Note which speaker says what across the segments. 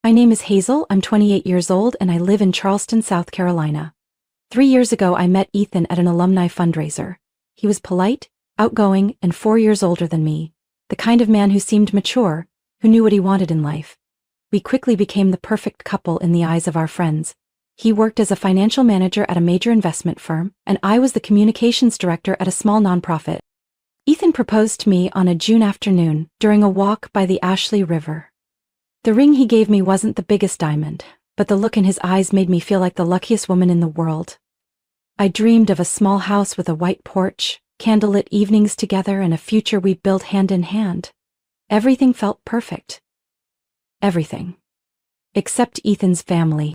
Speaker 1: My name is Hazel, I'm 28 years old, and I live in Charleston, South Carolina. 3 years ago, I met Ethan at an alumni fundraiser. He was polite, outgoing, and 4 years older than me, the kind of man who seemed mature, who knew what he wanted in life. We quickly became the perfect couple in the eyes of our friends. He worked as a financial manager at a major investment firm, and I was the communications director at a small nonprofit. Ethan proposed to me on a June afternoon during a walk by the Ashley River. The ring he gave me wasn't the biggest diamond, but the look in his eyes made me feel like the luckiest woman in the world. I dreamed of a small house with a white porch, candlelit evenings together, and a future we'd build hand in hand. Everything felt perfect. Everything. Except Ethan's family.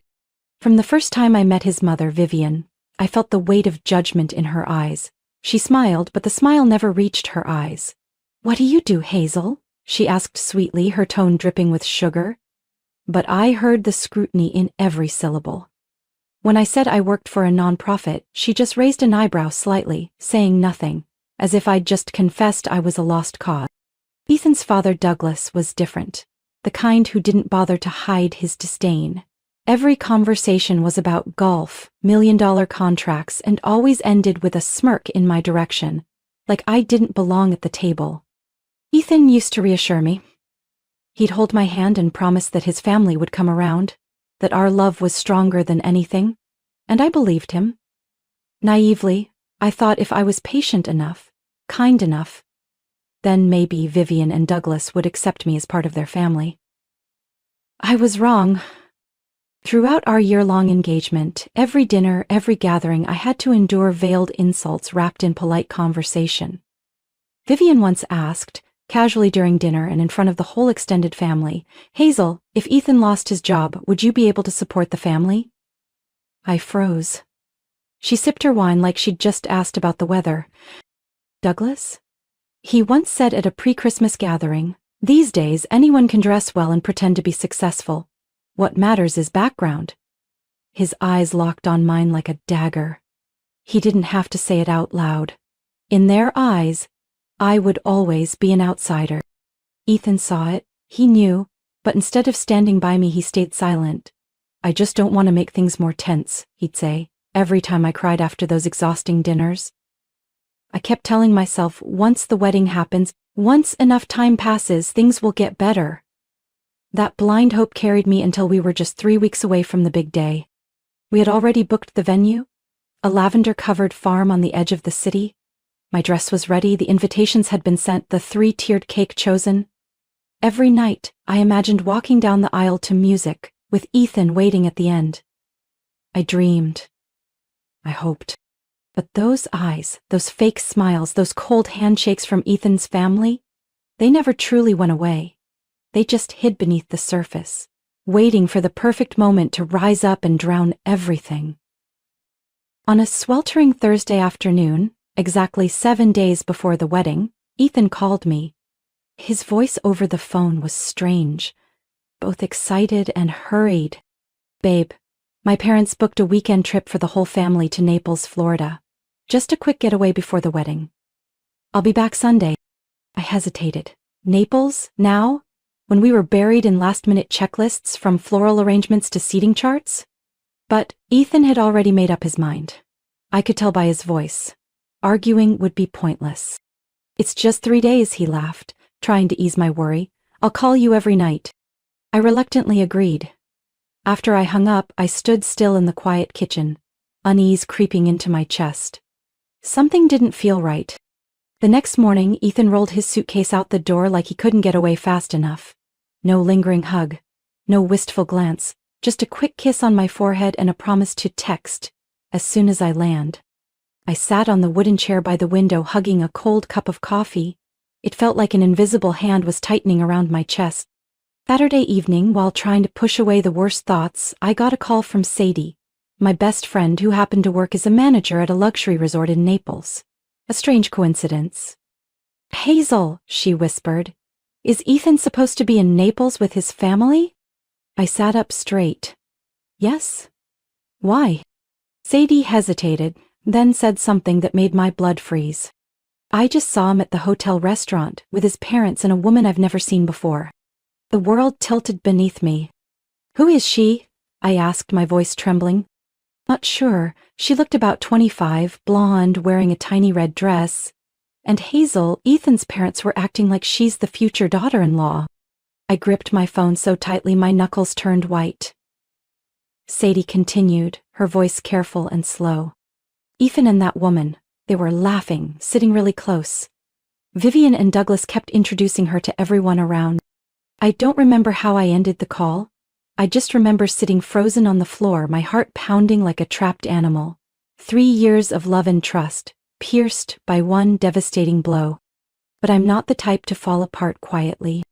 Speaker 1: From the first time I met his mother, Vivian, I felt the weight of judgment in her eyes. She smiled, but the smile never reached her eyes. "What do you do, Hazel?" she asked sweetly, her tone dripping with sugar. But I heard the scrutiny in every syllable. When I said I worked for a nonprofit, she just raised an eyebrow slightly, saying nothing, as if I'd just confessed I was a lost cause. Ethan's father, Douglas, was different, the kind who didn't bother to hide his disdain. Every conversation was about golf, million-dollar contracts, and always ended with a smirk in my direction, like I didn't belong at the table. Ethan used to reassure me. He'd hold my hand and promise that his family would come around, that our love was stronger than anything, and I believed him. Naively, I thought if I was patient enough, kind enough, then maybe Vivian and Douglas would accept me as part of their family. I was wrong. Throughout our year-long engagement, every dinner, every gathering, I had to endure veiled insults wrapped in polite conversation. Vivian once asked, casually during dinner and in front of the whole extended family, "Hazel, if Ethan lost his job, would you be able to support the family?" I froze. She sipped her wine like she'd just asked about the weather. "Douglas?" He once said at a pre-Christmas gathering, "These days, anyone can dress well and pretend to be successful. What matters is background." His eyes locked on mine like a dagger. He didn't have to say it out loud. In their eyes, I would always be an outsider. Ethan saw it, he knew, but instead of standing by me, he stayed silent. "I just don't want to make things more tense," he'd say, every time I cried after those exhausting dinners. I kept telling myself, once the wedding happens, once enough time passes, things will get better. That blind hope carried me until we were just 3 weeks away from the big day. We had already booked the venue, a lavender-covered farm on the edge of the city. My dress was ready, the invitations had been sent, the 3-tiered cake chosen. Every night, I imagined walking down the aisle to music, with Ethan waiting at the end. I dreamed. I hoped. But those eyes, those fake smiles, those cold handshakes from Ethan's family, they never truly went away. They just hid beneath the surface, waiting for the perfect moment to rise up and drown everything. On a sweltering Thursday afternoon, exactly 7 days before the wedding, Ethan called me. His voice over the phone was strange, both excited and hurried. "Babe, my parents booked a weekend trip for the whole family to Naples, Florida. Just a quick getaway before the wedding. I'll be back Sunday." I hesitated. Naples? Now? When we were buried in last-minute checklists, from floral arrangements to seating charts? But Ethan had already made up his mind. I could tell by his voice. Arguing would be pointless. "It's just 3 days, he laughed, trying to ease my worry. "I'll call you every night." I reluctantly agreed. After I hung up, I stood still in the quiet kitchen, unease creeping into my chest. Something didn't feel right. The next morning, Ethan rolled his suitcase out the door like he couldn't get away fast enough. No lingering hug, no wistful glance, just a quick kiss on my forehead and a promise to text as soon as I land. I sat on the wooden chair by the window, hugging a cold cup of coffee. It felt like an invisible hand was tightening around my chest. Saturday evening, while trying to push away the worst thoughts, I got a call from Sadie, my best friend who happened to work as a manager at a luxury resort in Naples. A strange coincidence. "Hazel," she whispered, "is Ethan supposed to be in Naples with his family?" I sat up straight. "Yes." "Why?" Sadie hesitated, then said something that made my blood freeze. "I just saw him at the hotel restaurant with his parents and a woman I've never seen before." The world tilted beneath me. Who is she? I asked, my voice trembling. Not sure. She looked about 25, blonde, wearing a tiny red dress. And Hazel, Ethan's parents, were acting like she's the future daughter-in-law. I gripped my phone so tightly my knuckles turned white. Sadie continued, her voice careful and slow. Ethan and that woman, they were laughing, sitting really close. Vivian and Douglas kept introducing her to everyone around. I don't remember how I ended the call. I just remember sitting frozen on the floor, my heart pounding like a trapped animal. 3 years of love and trust, pierced by one devastating blow. But I'm not the type to fall apart quietly.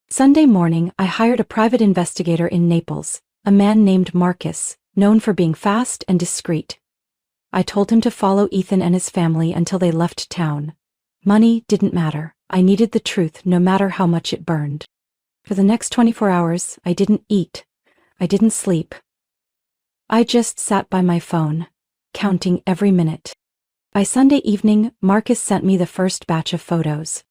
Speaker 1: Sunday morning, I hired a private investigator in Naples, a man named Marcus, known for being fast and discreet. I told him to follow Ethan and his family until they left town. Money didn't matter. I needed the truth no matter how much it burned. For the next 24 hours, I didn't eat. I didn't sleep. I just sat by my phone, counting every minute. By Sunday evening, Marcus sent me the first batch of photos.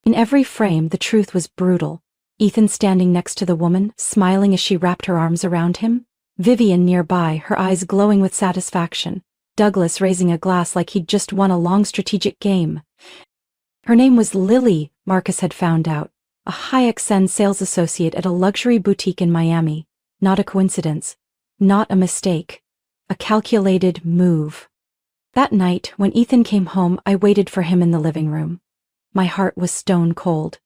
Speaker 1: In every frame, the truth was brutal. Ethan standing next to the woman, smiling as she wrapped her arms around him. Vivian nearby, her eyes glowing with satisfaction. Douglas raising a glass like he'd just won a long strategic game. Her name was Lily, Marcus had found out, a high-end sales associate at a luxury boutique in Miami. Not a coincidence. Not a mistake. A calculated move. That night, when Ethan came home, I waited for him in the living room. My heart was stone cold.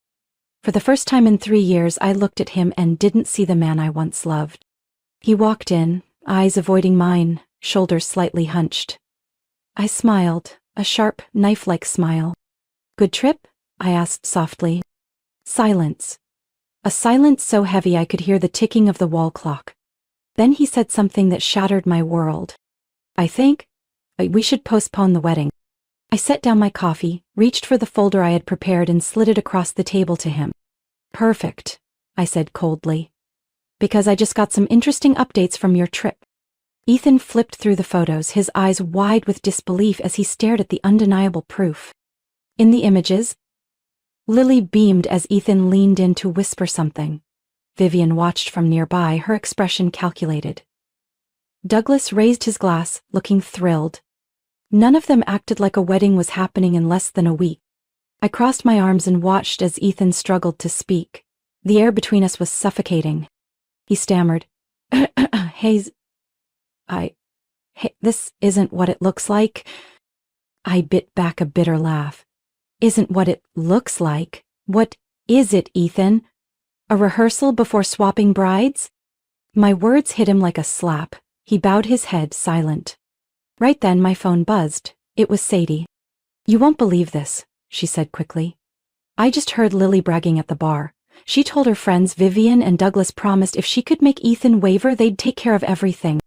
Speaker 1: For the first time in 3 years, I looked at him and didn't see the man I once loved. He walked in, eyes avoiding mine, shoulders slightly hunched. I smiled, a sharp, knife-like smile. Good trip? I asked softly. Silence. A silence so heavy I could hear the ticking of the wall clock. Then he said something that shattered my world. I think we should postpone the wedding. I set down my coffee, reached for the folder I had prepared and slid it across the table to him. Perfect, I said coldly. Because I just got some interesting updates from your trip. Ethan flipped through the photos, his eyes wide with disbelief as he stared at the undeniable proof. In the images, Lily beamed as Ethan leaned in to whisper something. Vivian watched from nearby, her expression calculated. Douglas raised his glass, looking thrilled. None of them acted like a wedding was happening in less than a week. I crossed my arms and watched as Ethan struggled to speak. The air between us was suffocating. He stammered, this isn't what it looks like. I bit back a bitter laugh. Isn't what it looks like. What is it, Ethan? A rehearsal before swapping brides? My words hit him like a slap. He bowed his head, silent. Right then my phone buzzed. It was Sadie. You won't believe this, she said quickly. I just heard Lily bragging at the bar. She told her friends Vivian and Douglas promised if she could make Ethan waver, they'd take care of everything.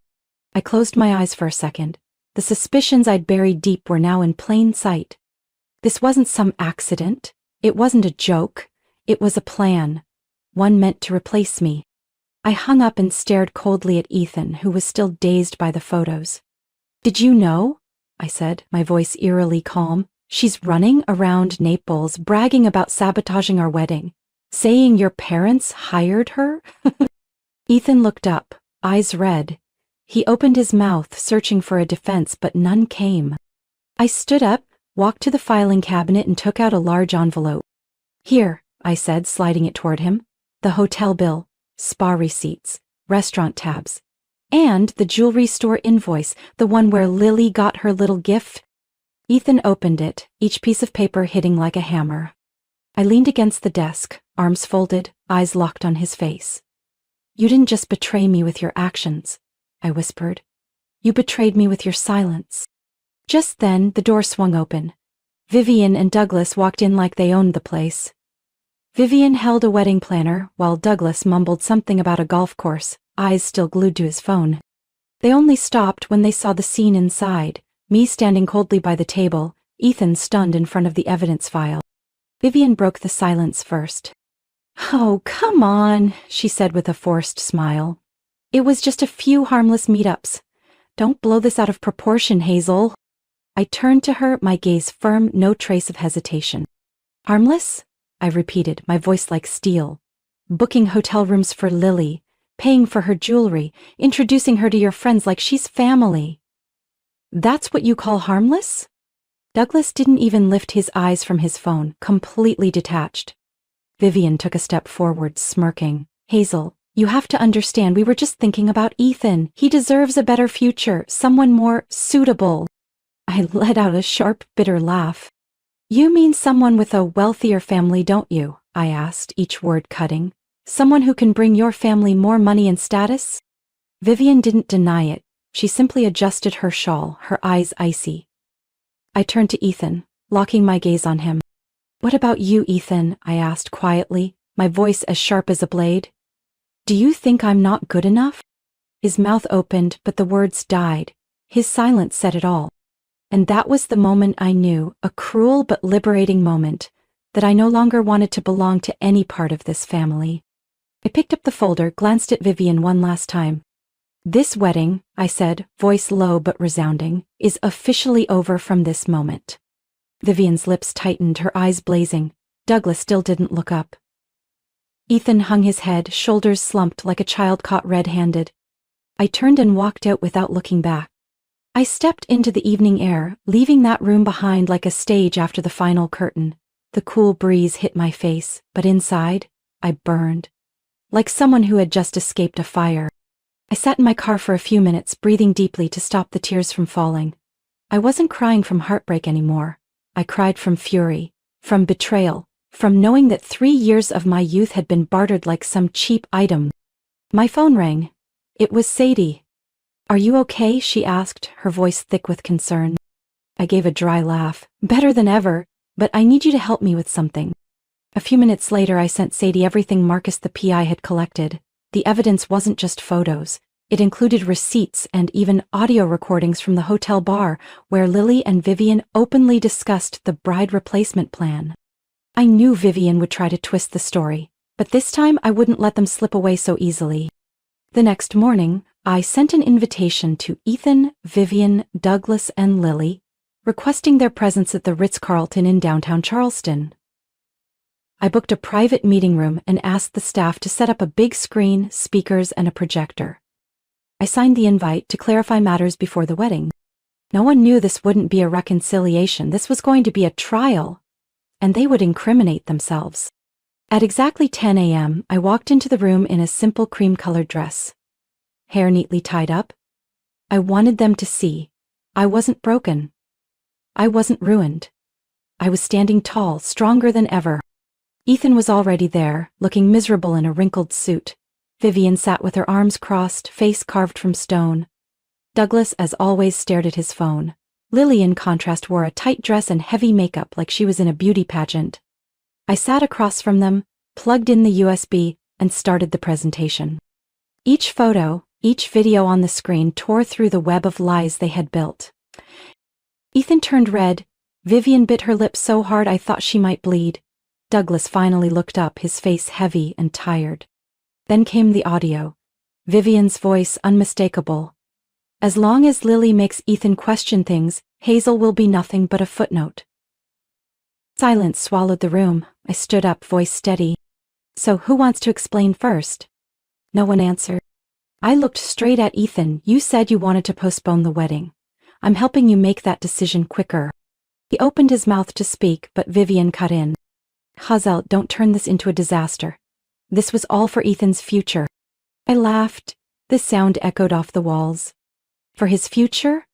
Speaker 1: I closed my eyes for a second. The suspicions I'd buried deep were now in plain sight. This wasn't some accident. It wasn't a joke. It was a plan. One meant to replace me. I hung up and stared coldly at Ethan, who was still dazed by the photos. Did you know? I said, my voice eerily calm. She's running around Naples, bragging about sabotaging our wedding. Saying your parents hired her? Ethan looked up, eyes red. He opened his mouth, searching for a defense, but none came. I stood up, walked to the filing cabinet and took out a large envelope. Here, I said, sliding it toward him. The hotel bill, spa receipts, restaurant tabs, and the jewelry store invoice, the one where Lily got her little gift. Ethan opened it, each piece of paper hitting like a hammer. I leaned against the desk, arms folded, eyes locked on his face. You didn't just betray me with your actions, I whispered. You betrayed me with your silence. Just then, the door swung open. Vivian and Douglas walked in like they owned the place. Vivian held a wedding planner, while Douglas mumbled something about a golf course, eyes still glued to his phone. They only stopped when they saw the scene inside, me standing coldly by the table, Ethan stunned in front of the evidence file. Vivian broke the silence first. Oh, come on, she said with a forced smile. It was just a few harmless meetups. Don't blow this out of proportion, Hazel. I turned to her, my gaze firm, no trace of hesitation. Harmless? I repeated, my voice like steel. Booking hotel rooms for Lily, paying for her jewelry, introducing her to your friends like she's family. That's what you call harmless? Douglas didn't even lift his eyes from his phone, completely detached. Vivian took a step forward, smirking. Hazel, you have to understand, we were just thinking about Ethan. He deserves a better future, someone more suitable. I let out a sharp, bitter laugh. You mean someone with a wealthier family, don't you? I asked, each word cutting. Someone who can bring your family more money and status? Vivian didn't deny it. She simply adjusted her shawl, her eyes icy. I turned to Ethan, locking my gaze on him. What about you, Ethan? I asked quietly, my voice as sharp as a blade. Do you think I'm not good enough? His mouth opened, but the words died. His silence said it all. And that was the moment I knew, a cruel but liberating moment, that I no longer wanted to belong to any part of this family. I picked up the folder, glanced at Vivian one last time. This wedding, I said, voice low but resounding, is officially over from this moment. Vivian's lips tightened, her eyes blazing. Douglas still didn't look up. Ethan hung his head, shoulders slumped like a child caught red-handed. I turned and walked out without looking back. I stepped into the evening air, leaving that room behind like a stage after the final curtain. The cool breeze hit my face, but inside, I burned. Like someone who had just escaped a fire. I sat in my car for a few minutes, breathing deeply to stop the tears from falling. I wasn't crying from heartbreak anymore. I cried from fury, from betrayal, from knowing that 3 years of my youth had been bartered like some cheap item. My phone rang. It was Sadie. Are you okay? She asked, her voice thick with concern. I gave a dry laugh. Better than ever, but I need you to help me with something. A few minutes later I sent Sadie everything Marcus the PI had collected. The evidence wasn't just photos. It included receipts and even audio recordings from the hotel bar where Lily and Vivian openly discussed the bride replacement plan. I knew Vivian would try to twist the story, but this time I wouldn't let them slip away so easily. The next morning, I sent an invitation to Ethan, Vivian, Douglas, and Lily, requesting their presence at the Ritz-Carlton in downtown Charleston. I booked a private meeting room and asked the staff to set up a big screen, speakers, and a projector. I signed the invite to clarify matters before the wedding. No one knew this wouldn't be a reconciliation. This was going to be a trial, and they would incriminate themselves. At exactly 10 a.m., I walked into the room in a simple cream-colored dress. Hair neatly tied up. I wanted them to see. I wasn't broken. I wasn't ruined. I was standing tall, stronger than ever. Ethan was already there, looking miserable in a wrinkled suit. Vivian sat with her arms crossed, face carved from stone. Douglas, as always, stared at his phone. Lily, in contrast, wore a tight dress and heavy makeup like she was in a beauty pageant. I sat across from them, plugged in the USB, and started the presentation. Each photo, each video on the screen tore through the web of lies they had built. Ethan turned red. Vivian bit her lip so hard I thought she might bleed. Douglas finally looked up, his face heavy and tired. Then came the audio. Vivian's voice unmistakable. As long as Lily makes Ethan question things, Hazel will be nothing but a footnote. Silence swallowed the room. I stood up, voice steady. So who wants to explain first? No one answered. I looked straight at Ethan. You said you wanted to postpone the wedding. I'm helping you make that decision quicker. He opened his mouth to speak, but Vivian cut in. Hazel, don't turn this into a disaster. This was all for Ethan's future. I laughed. The sound echoed off the walls. For his future?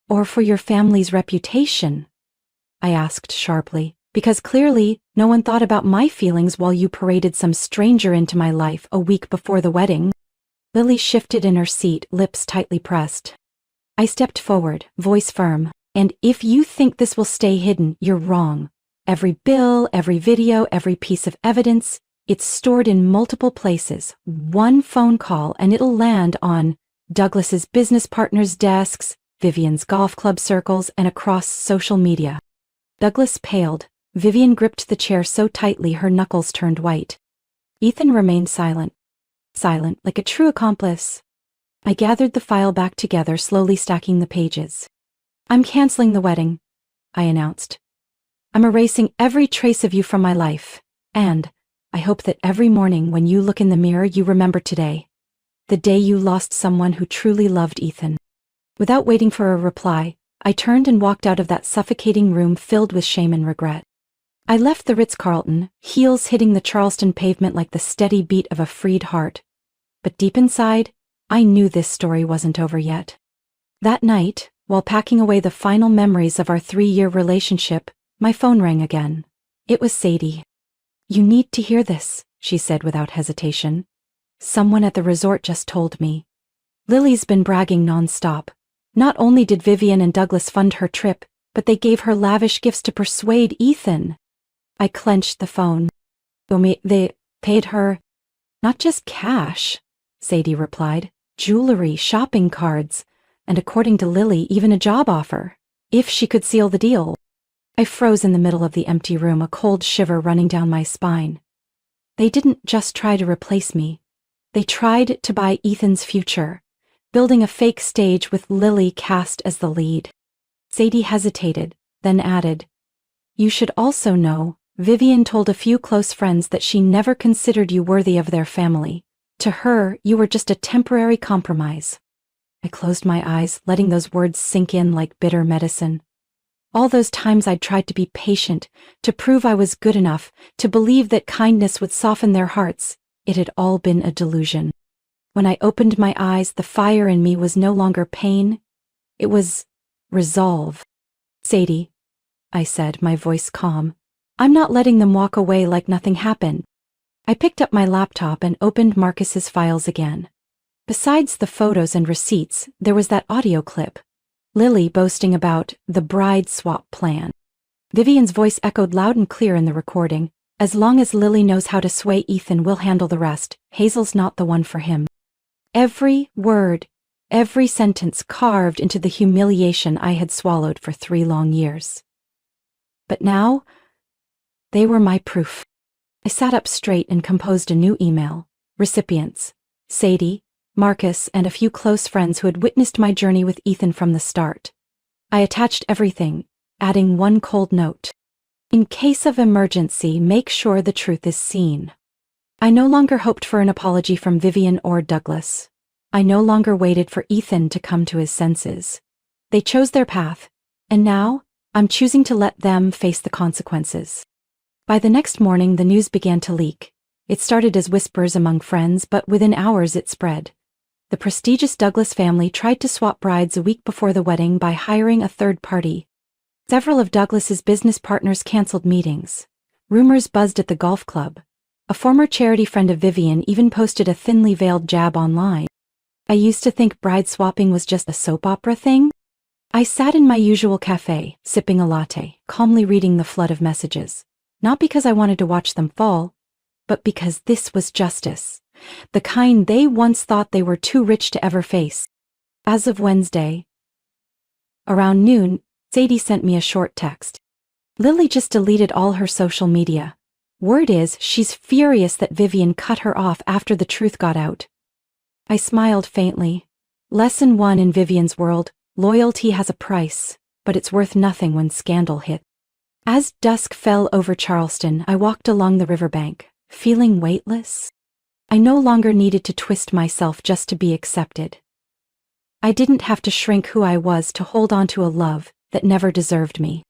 Speaker 1: Or for your family's reputation? I asked sharply, because clearly no one thought about my feelings while you paraded some stranger into my life a week before the wedding. Lily shifted in her seat, lips tightly pressed. I stepped forward, voice firm. And if you think this will stay hidden, you're wrong. Every bill, every video, every piece of evidence, it's stored in multiple places. One phone call and it'll land on Douglas's business partners' desks, Vivian's golf club circles, and across social media. Douglas paled. Vivian gripped the chair so tightly her knuckles turned white. Ethan remained silent. Silent, like a true accomplice. I gathered the file back together, slowly stacking the pages. I'm canceling the wedding, I announced. I'm erasing every trace of you from my life, and I hope that every morning when you look in the mirror you remember today. The day you lost someone who truly loved Ethan. Without waiting for a reply, I turned and walked out of that suffocating room filled with shame and regret. I left the Ritz-Carlton, heels hitting the Charleston pavement like the steady beat of a freed heart. But deep inside, I knew this story wasn't over yet. That night, while packing away the final memories of our 3-year relationship, my phone rang again. It was Sadie. "You need to hear this," she said without hesitation. "Someone at the resort just told me. Lily's been bragging nonstop. Not only did Vivian and Douglas fund her trip, but they gave her lavish gifts to persuade Ethan." I clenched the phone. "They paid her?" "Not just cash," Sadie replied. "Jewelry, shopping cards, and according to Lily, even a job offer, if she could seal the deal." I froze in the middle of the empty room, a cold shiver running down my spine. They didn't just try to replace me. They tried to buy Ethan's future, building a fake stage with Lily cast as the lead. Sadie hesitated, then added, "You should also know, Vivian told a few close friends that she never considered you worthy of their family. To her, you were just a temporary compromise." I closed my eyes, letting those words sink in like bitter medicine. All those times I'd tried to be patient, to prove I was good enough, to believe that kindness would soften their hearts, it had all been a delusion. When I opened my eyes, the fire in me was no longer pain. It was resolve. "Sadie," I said, my voice calm, "I'm not letting them walk away like nothing happened." I picked up my laptop and opened Marcus's files again. Besides the photos and receipts, there was that audio clip. Lily boasting about the bride swap plan. Vivian's voice echoed loud and clear in the recording. "As long as Lily knows how to sway Ethan, we'll handle the rest. Hazel's not the one for him." Every word, every sentence carved into the humiliation I had swallowed for 3 long years. But now, they were my proof. I sat up straight and composed a new email. Recipients: Sadie, Marcus, and a few close friends who had witnessed my journey with Ethan from the start. I attached everything, adding one cold note. "In case of emergency, make sure the truth is seen." I no longer hoped for an apology from Vivian or Douglas. I no longer waited for Ethan to come to his senses. They chose their path, and now I'm choosing to let them face the consequences. By the next morning, the news began to leak. It started as whispers among friends, but within hours it spread. The prestigious Douglas family tried to swap brides a week before the wedding by hiring a third party. Several of Douglas's business partners canceled meetings. Rumors buzzed at the golf club. A former charity friend of Vivian even posted a thinly veiled jab online. I used to think bride swapping was just a soap opera thing. I sat in my usual cafe, sipping a latte, calmly reading the flood of messages. Not because I wanted to watch them fall, but because this was justice. The kind they once thought they were too rich to ever face. As of Wednesday, around noon, Sadie sent me a short text. "Lily just deleted all her social media. Word is, she's furious that Vivian cut her off after the truth got out." I smiled faintly. Lesson 1 in Vivian's world: loyalty has a price, but it's worth nothing when scandal hits. As dusk fell over Charleston, I walked along the riverbank, feeling weightless. I no longer needed to twist myself just to be accepted. I didn't have to shrink who I was to hold on to a love that never deserved me.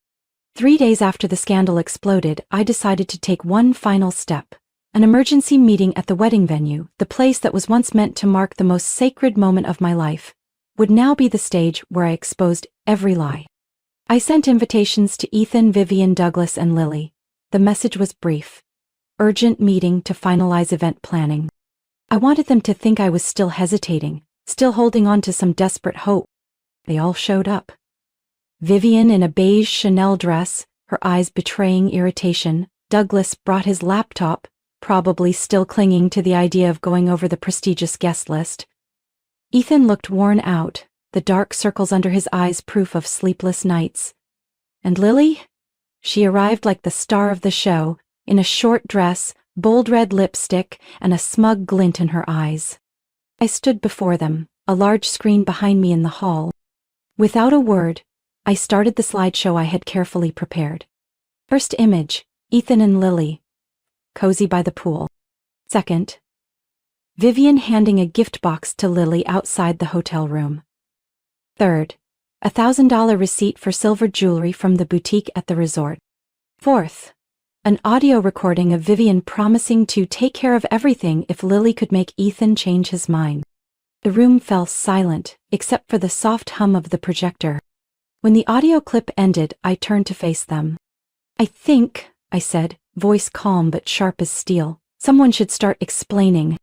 Speaker 1: 3 days after the scandal exploded, I decided to take one final step. An emergency meeting at the wedding venue, the place that was once meant to mark the most sacred moment of my life, would now be the stage where I exposed every lie. I sent invitations to Ethan, Vivian, Douglas, and Lily. The message was brief. Urgent meeting to finalize event planning. I wanted them to think I was still hesitating, still holding on to some desperate hope. They all showed up. Vivian in a beige Chanel dress, her eyes betraying irritation. Douglas brought his laptop, probably still clinging to the idea of going over the prestigious guest list. Ethan looked worn out, the dark circles under his eyes proof of sleepless nights. And Lily? She arrived like the star of the show, in a short dress, bold red lipstick, and a smug glint in her eyes. I stood before them, a large screen behind me in the hall. Without a word, I started the slideshow I had carefully prepared. First image, Ethan and Lily, cozy by the pool. Second, Vivian handing a gift box to Lily outside the hotel room. Third, $1,000 receipt for silver jewelry from the boutique at the resort. Fourth, an audio recording of Vivian promising to take care of everything if Lily could make Ethan change his mind. The room fell silent, except for the soft hum of the projector. When the audio clip ended, I turned to face them. I think, I said, voice calm but sharp as steel, someone should start explaining.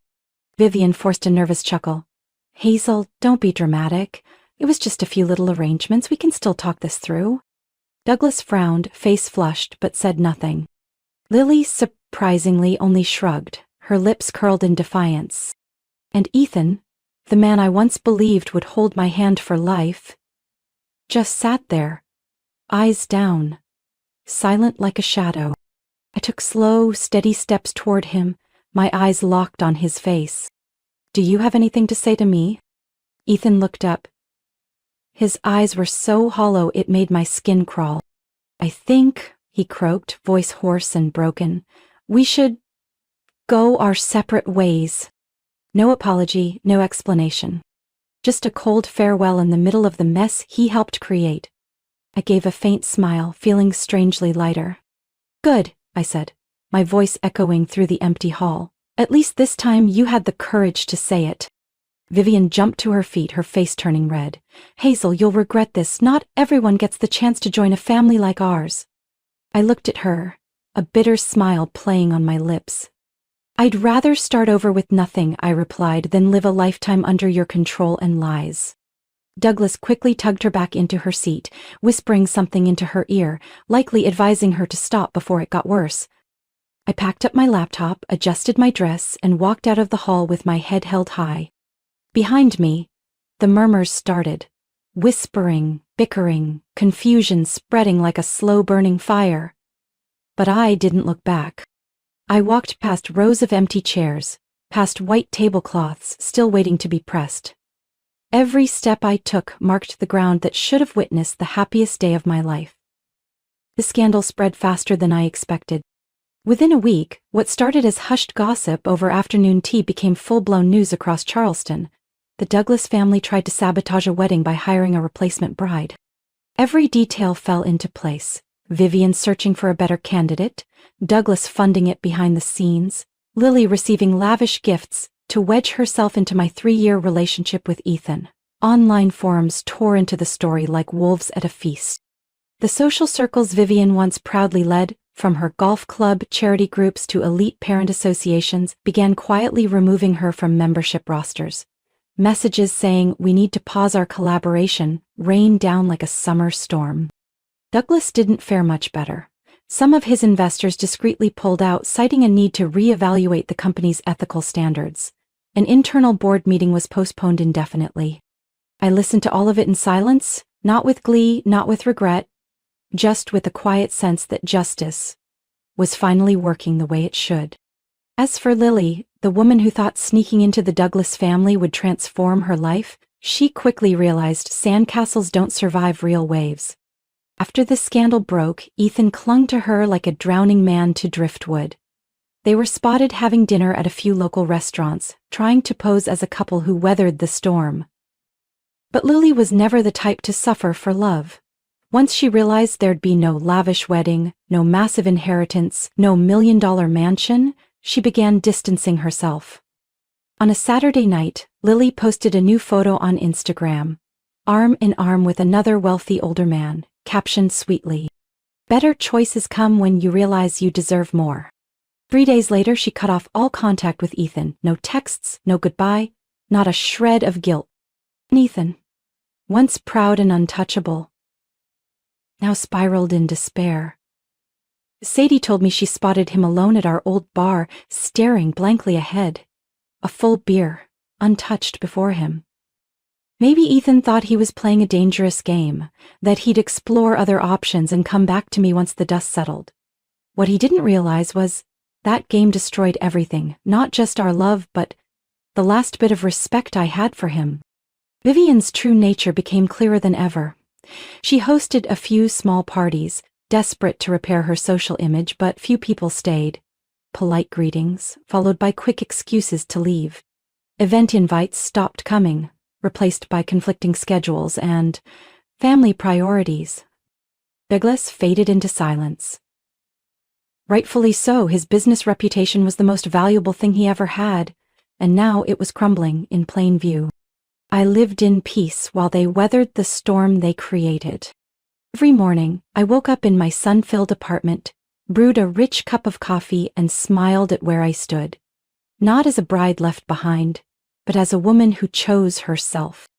Speaker 1: Vivian forced a nervous chuckle. Hazel, don't be dramatic. It was just a few little arrangements. We can still talk this through. Douglas frowned, face flushed, but said nothing. Lily surprisingly only shrugged, her lips curled in defiance. And Ethan, the man I once believed would hold my hand for life, just sat there, eyes down, silent like a shadow. I took slow, steady steps toward him, my eyes locked on his face. Do you have anything to say to me? Ethan looked up. His eyes were so hollow it made my skin crawl. I think, he croaked, voice hoarse and broken, we should go our separate ways. No apology, no explanation. Just a cold farewell in the middle of the mess he helped create. I gave a faint smile, feeling strangely lighter. Good, I said, my voice echoing through the empty hall. At least this time you had the courage to say it. Vivian jumped to her feet, her face turning red. Hazel, you'll regret this. Not everyone gets the chance to join a family like ours. I looked at her, a bitter smile playing on my lips. I'd rather start over with nothing, I replied, than live a lifetime under your control and lies. Douglas quickly tugged her back into her seat, whispering something into her ear, likely advising her to stop before it got worse. I packed up my laptop, adjusted my dress, and walked out of the hall with my head held high. Behind me, the murmurs started. Whispering, bickering, confusion spreading like a slow-burning fire. But I didn't look back. I walked past rows of empty chairs, past white tablecloths still waiting to be pressed. Every step I took marked the ground that should have witnessed the happiest day of my life. The scandal spread faster than I expected. Within a week, what started as hushed gossip over afternoon tea became full-blown news across Charleston. The Douglas family tried to sabotage a wedding by hiring a replacement bride. Every detail fell into place. Vivian searching for a better candidate, Douglas funding it behind the scenes, Lily receiving lavish gifts to wedge herself into my 3-year relationship with Ethan. Online forums tore into the story like wolves at a feast. The social circles Vivian once proudly led, from her golf club, charity groups to elite parent associations, began quietly removing her from membership rosters. Messages saying we need to pause our collaboration rained down like a summer storm. Douglas didn't fare much better. Some of his investors discreetly pulled out, citing a need to reevaluate the company's ethical standards. An internal board meeting was postponed indefinitely. I listened to all of it in silence, not with glee, not with regret, just with a quiet sense that justice was finally working the way it should. As for Lily, the woman who thought sneaking into the Douglas family would transform her life, she quickly realized sandcastles don't survive real waves. After the scandal broke, Ethan clung to her like a drowning man to driftwood. They were spotted having dinner at a few local restaurants, trying to pose as a couple who weathered the storm. But Lily was never the type to suffer for love. Once she realized there'd be no lavish wedding, no massive inheritance, no $1 million mansion, she began distancing herself. On a Saturday night, Lily posted a new photo on Instagram, arm in arm with another wealthy older man, captioned sweetly, "Better choices come when you realize you deserve more." 3 days later, she cut off all contact with Ethan. No texts, no goodbye, not a shred of guilt. And Ethan, once proud and untouchable, now spiraled in despair. Sadie told me she spotted him alone at our old bar, staring blankly ahead, a full beer, untouched before him. Maybe Ethan thought he was playing a dangerous game, that he'd explore other options and come back to me once the dust settled. What he didn't realize was that game destroyed everything, not just our love, but the last bit of respect I had for him. Vivian's true nature became clearer than ever. She hosted a few small parties, desperate to repair her social image, but few people stayed. Polite greetings, followed by quick excuses to leave. Event invites stopped coming, replaced by conflicting schedules and family priorities. Douglas faded into silence. Rightfully so, his business reputation was the most valuable thing he ever had, and now it was crumbling in plain view. I lived in peace while they weathered the storm they created. Every morning, I woke up in my sun-filled apartment, brewed a rich cup of coffee, and smiled at where I stood. Not as a bride left behind, but as a woman who chose herself.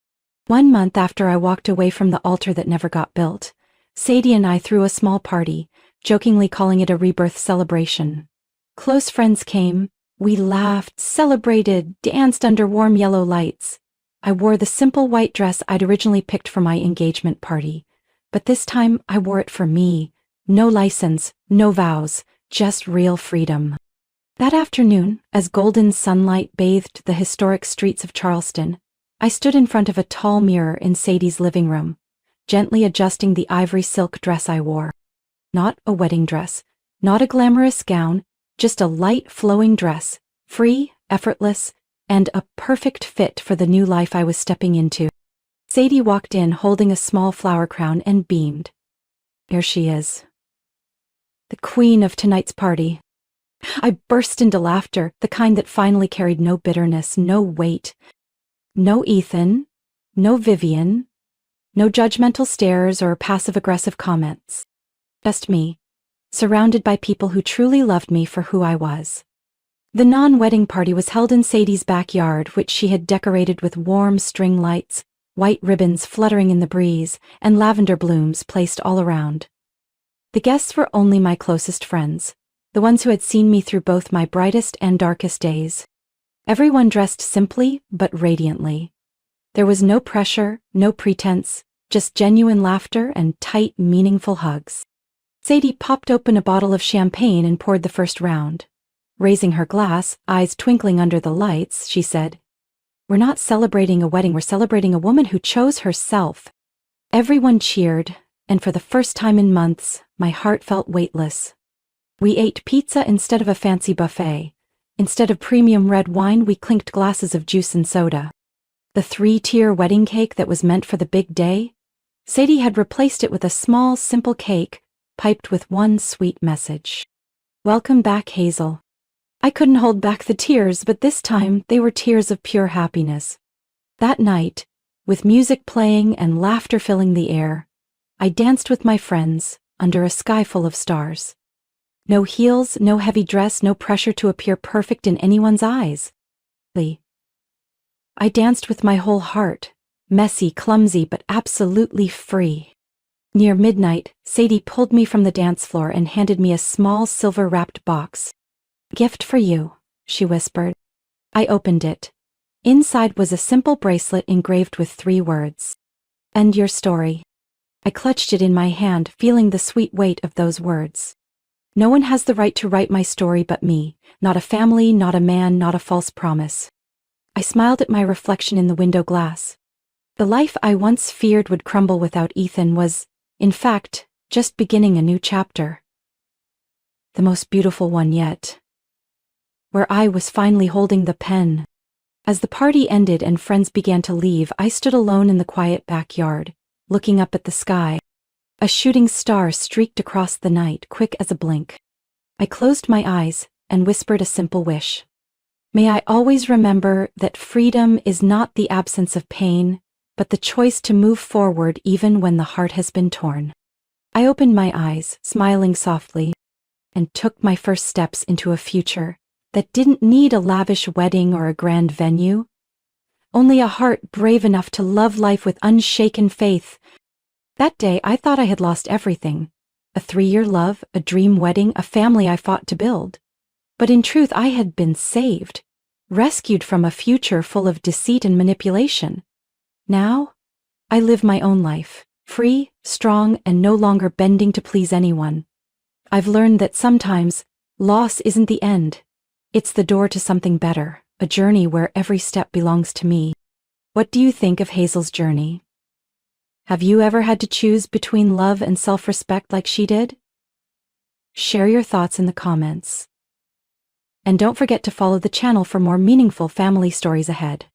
Speaker 1: 1 month after I walked away from the altar that never got built, Sadie and I threw a small party, jokingly calling it a rebirth celebration. Close friends came, we laughed, celebrated, danced under warm yellow lights. I wore the simple white dress I'd originally picked for my engagement party, but this time I wore it for me. No license, no vows, just real freedom. That afternoon, as golden sunlight bathed the historic streets of Charleston, I stood in front of a tall mirror in Sadie's living room, gently adjusting the ivory silk dress I wore. Not a wedding dress, not a glamorous gown, just a light flowing dress, free, effortless, and a perfect fit for the new life I was stepping into. Sadie walked in holding a small flower crown and beamed. Here she is, the queen of tonight's party. I burst into laughter, the kind that finally carried no bitterness, no weight. No Ethan, no Vivian, no judgmental stares or passive-aggressive comments. Just me, surrounded by people who truly loved me for who I was. The non-wedding party was held in Sadie's backyard, which she had decorated with warm string lights, white ribbons fluttering in the breeze, and lavender blooms placed all around. The guests were only my closest friends, the ones who had seen me through both my brightest and darkest days. Everyone dressed simply but radiantly. There was no pressure, no pretense, just genuine laughter and tight, meaningful hugs. Sadie popped open a bottle of champagne and poured the first round. Raising her glass, eyes twinkling under the lights, she said, "We're not celebrating a wedding, we're celebrating a woman who chose herself." Everyone cheered, and for the first time in months, my heart felt weightless. We ate pizza instead of a fancy buffet. Instead of premium red wine, we clinked glasses of juice and soda. The 3-tier wedding cake that was meant for the big day, Sadie had replaced it with a small, simple cake, piped with one sweet message. "Welcome back, Hazel." I couldn't hold back the tears, but this time they were tears of pure happiness. That night, with music playing and laughter filling the air, I danced with my friends under a sky full of stars. No heels, no heavy dress, no pressure to appear perfect in anyone's eyes. I danced with my whole heart, messy, clumsy, but absolutely free. Near midnight, Sadie pulled me from the dance floor and handed me a small silver-wrapped box. "Gift for you," she whispered. I opened it. Inside was a simple bracelet engraved with 3 words. "End your story." I clutched it in my hand, feeling the sweet weight of those words. No one has the right to write my story but me, not a family, not a man, not a false promise. I smiled at my reflection in the window glass. The life I once feared would crumble without Ethan was, in fact, just beginning a new chapter. The most beautiful one yet. Where I was finally holding the pen. As the party ended and friends began to leave, I stood alone in the quiet backyard, looking up at the sky. A shooting star streaked across the night, quick as a blink. I closed my eyes and whispered a simple wish. May I always remember that freedom is not the absence of pain, but the choice to move forward even when the heart has been torn. I opened my eyes, smiling softly, and took my first steps into a future that didn't need a lavish wedding or a grand venue. Only a heart brave enough to love life with unshaken faith. That day, I thought I had lost everything. A 3-year love, a dream wedding, a family I fought to build. But in truth, I had been saved, rescued from a future full of deceit and manipulation. Now, I live my own life, free, strong, and no longer bending to please anyone. I've learned that sometimes, loss isn't the end. It's the door to something better, a journey where every step belongs to me. What do you think of Hazel's journey? Have you ever had to choose between love and self-respect like she did? Share your thoughts in the comments. And don't forget to follow the channel for more meaningful family stories ahead.